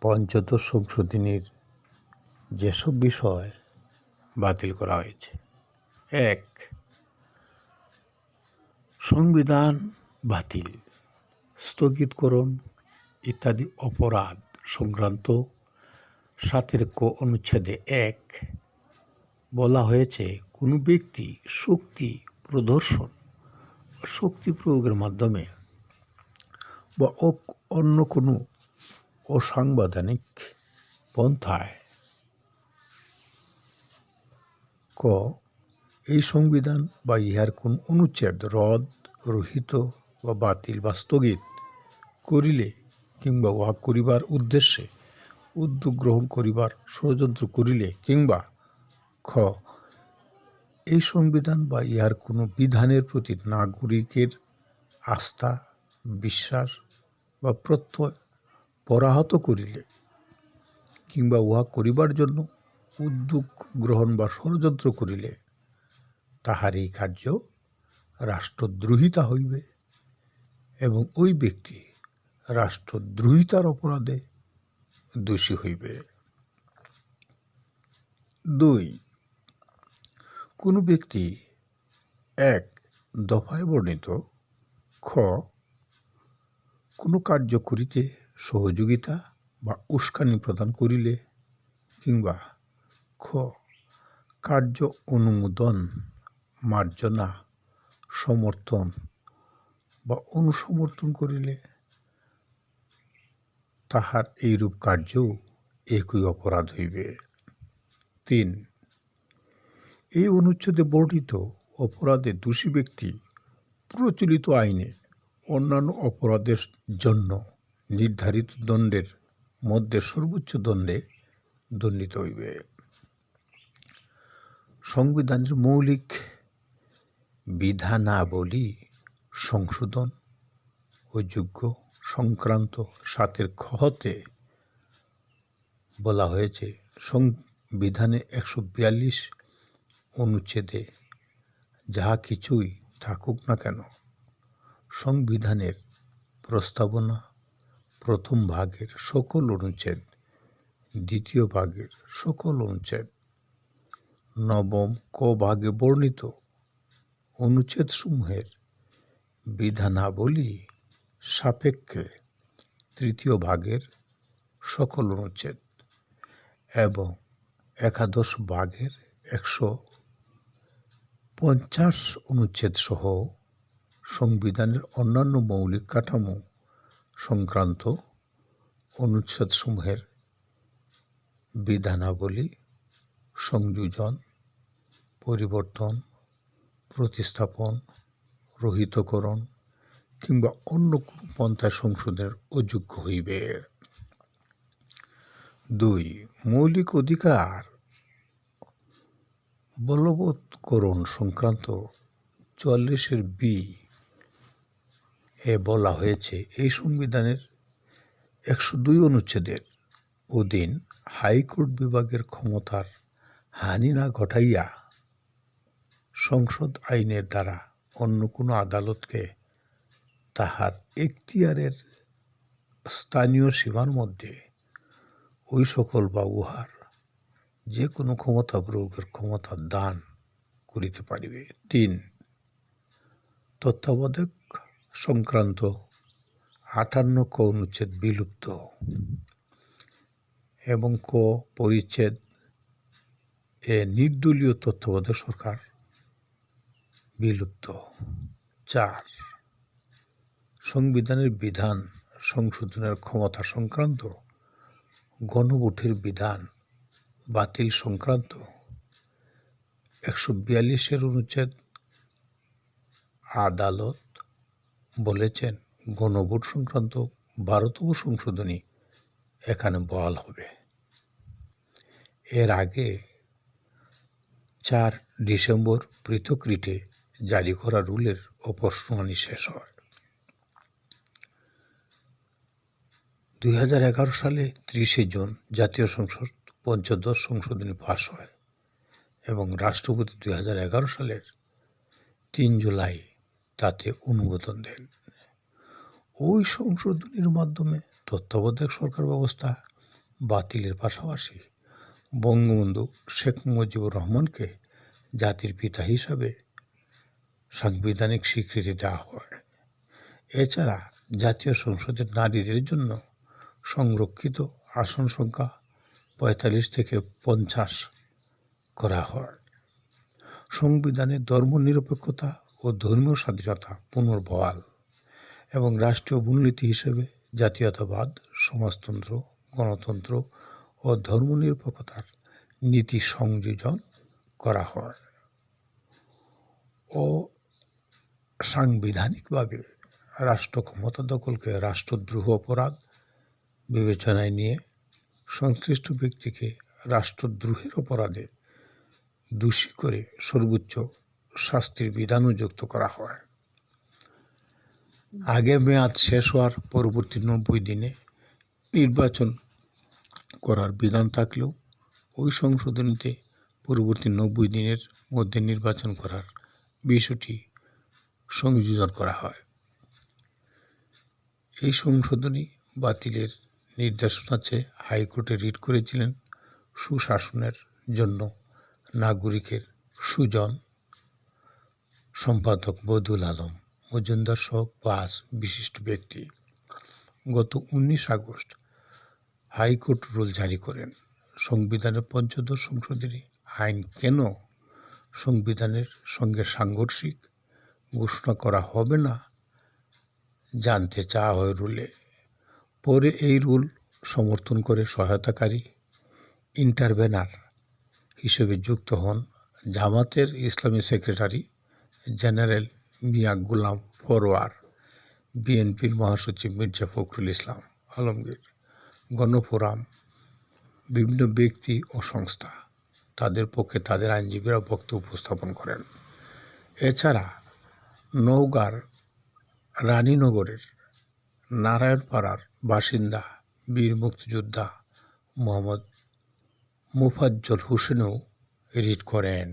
পঞ্চদশ সংশোধনীর যেসব বিষয় বাতিল করা হয়েছে: ১. সংবিধান বাতিল, স্থগিতকরণ ইত্যাদি অপরাধ সংক্রান্ত ৭ ক অনুচ্ছেদে ১ বলা হয়েছে, কোনো ব্যক্তি শক্তি প্রদর্শন বা শক্তি প্রয়োগের মাধ্যমে বা অন্য কোনো অসাংবিধানিক পন্থায় ক এই সংবিধান বা ইহার কোন অনুচ্ছেদ রদ, রহিত বা বাতিল বা স্থগিত করিলে কিংবা উহা করিবার উদ্দেশ্যে উদ্যোগ গ্রহণ করিবার ষড়যন্ত্র করিলে কিংবা খ এই সংবিধান বা ইহার কোনো বিধানের প্রতি নাগরিকের আস্থা, বিশ্বাস বা প্রত্যয় পরাহত করিলে কিংবা উহা করিবার জন্য উদ্যোগ গ্রহণ বা ষড়যন্ত্র করিলে তাহার এই কার্য রাষ্ট্রদ্রোহিতা হইবে এবং ওই ব্যক্তি রাষ্ট্রদ্রোহিতার অপরাধে দোষী হইবে। ২. কোনো ব্যক্তি ১ দফায় বর্ণিত খ কোনো কার্য করিতে সহযোগিতা বা উস্কানি প্রদান করিলে কিংবা খ কার্য অনুমোদন, মার্জনা, সমর্থন বা অনুসমর্থন করিলে তাহার এইরূপ কার্যও একই অপরাধ হইবে। ৩. এই অনুচ্ছেদে বর্ণিত অপরাধে দোষী ব্যক্তি প্রচলিত আইনে অন্যান্য অপরাধের জন্য নির্ধারিত দণ্ডের মধ্যে সর্বোচ্চ দণ্ডে দণ্ডিত হইবে। সংবিধানের মৌলিক বিধানাবলী সংশোধন ও যোগ্য সংক্রান্ত ৭ খতে বলা হয়েছে, সংবিধানে ১৪২ অনুচ্ছেদে যাহা কিছুই থাকুক না কেন, সংবিধানের প্রস্তাবনা প্রথম ভাগের সকল অনুচ্ছেদ, দ্বিতীয় ভাগের সকল অনুচ্ছেদ, নবম ক ভাগে বর্ণিত অনুচ্ছেদসমূহের বিধানাবলী সাপেক্ষে তৃতীয় ভাগের সকল অনুচ্ছেদ এবং একাদশ ভাগের ১৫০ অনুচ্ছেদ সহ সংবিধানের অন্যান্য মৌলিক কাঠামো সংক্রান্ত অনুচ্ছেদসমূহের বিধানাবলী সংযোজন, পরিবর্তন, প্রতিস্থাপন, রহিতকরণ কিংবা অন্য কোনো পন্থায় সংশোধনের অযোগ্য হইবে। ২. মৌলিক অধিকার বলবৎকরণ সংক্রান্ত ৪৪ বি এ বলা হয়েছে, এই সংবিধানের ১০২ অনুচ্ছেদের অধীন হাইকোর্ট বিভাগের ক্ষমতার হানি না ঘটাইয়া সংসদ আইনের দ্বারা অন্য কোনো আদালতকে তাহার এখতিয়ারের স্থানীয় সীমার মধ্যে ওই সকল বা উহার যে কোনো ক্ষমতা প্রয়োগের ক্ষমতা দান করিতে পারিবে। ৩. তত্ত্বাবধায়ক সংক্রান্ত ৫৮ ক অনুচ্ছেদ বিলুপ্ত এবং ক পরিচ্ছেদ এ নির্দলীয় তত্ত্বাবধায়ক সরকার বিলুপ্ত। ৪. সংবিধানের বিধান সংশোধনের ক্ষমতা সংক্রান্ত গণভোটের বিধান বাতিল সংক্রান্ত ১৪২ অনুচ্ছেদ আদালত বলেছেন, গণভোট সংক্রান্ত ১২তম সংশোধনী এখানে বহাল হবে। এর আগে ৪ ডিসেম্বর পৃথক রিটে জারি করা রুলের ওপর শুনানি শেষ হয়। ২০১১ সালে ৩০ জুন জাতীয় সংসদ পঞ্চদশ সংশোধনী পাস হয় এবং রাষ্ট্রপতি ২০১১ সালের ৩ জুলাই তাতে অনুমোদন দেন। ওই সংশোধনীর মাধ্যমে তত্ত্বাবধায়ক সরকার ব্যবস্থা বাতিলের পাশাপাশি বঙ্গবন্ধু শেখ মুজিবুর রহমানকে জাতির পিতা হিসাবে সাংবিধানিক স্বীকৃতি দেওয়া হয়। এছাড়া জাতীয় সংসদের নারীদের জন্য সংরক্ষিত আসন সংখ্যা ৪৫ থেকে ৫০ করা হয়। সংবিধানে ধর্মনিরপেক্ষতা ও ধর্মীয় স্বাধীনতা পুনর্বহাল এবং রাষ্ট্রীয় মূলনীতি হিসেবে জাতীয়তাবাদ, সমাজতন্ত্র, গণতন্ত্র ও ধর্মনিরপেক্ষতার নীতি সংযোজন করা হয় ও সাংবিধানিকভাবে রাষ্ট্র ক্ষমতা দখলকে রাষ্ট্রদ্রোহ অপরাধ বিবেচনায় নিয়ে সংশ্লিষ্ট ব্যক্তিকে রাষ্ট্রদ্রোহের অপরাধে দোষী করে সর্বোচ্চ শাস্তির বিধানও যুক্ত করা হয়। আগে মেয়াদ শেষ হওয়ার পরবর্তী ৯০ দিনে নির্বাচন করার বিধান থাকলেও ওই সংশোধনীতে পরবর্তী ৯০ দিনের মধ্যে নির্বাচন করার বিষয়টি সংযোজন করা হয়। এই সংশোধনী বাতিলের নির্দেশনা চেয়ে হাইকোর্টে রিট করেছিলেন সুশাসনের জন্য নাগরিকের সুজন সম্পাদক বদিউল আলম মজুমদার সহ ৫ বিশিষ্ট ব্যক্তি। গত ১৯ আগস্ট হাইকোর্ট রুল জারি করেন। সংবিধানের পঞ্চদশ সংশোধনী আইন কেন সংবিধানের সঙ্গে সাংঘর্ষিক ঘোষণা করা হবে না জানতে চাওয়া হয় রুলে। পরে এই রুল সমর্থন করে সহায়তাকারী ইন্টারভেনার হিসেবে যুক্ত হন জামাতের ইসলামী সেক্রেটারি জেনারেল মিয়া গোলাম পরোয়ার, বিএনপির মহাসচিব মির্জা ফখরুল ইসলাম আলমগীর, গণফোরাম, বিভিন্ন ব্যক্তি ও সংস্থা। তাদের পক্ষে তাদের আইনজীবীরা বক্তব্য উপস্থাপন করেন। এছাড়া নওগাঁর রানীনগরের নারায়ণপাড়ার বাসিন্দা বীর মুক্তিযোদ্ধা মোহাম্মদ মোফাজ্জল হোসেনও রিট করেন।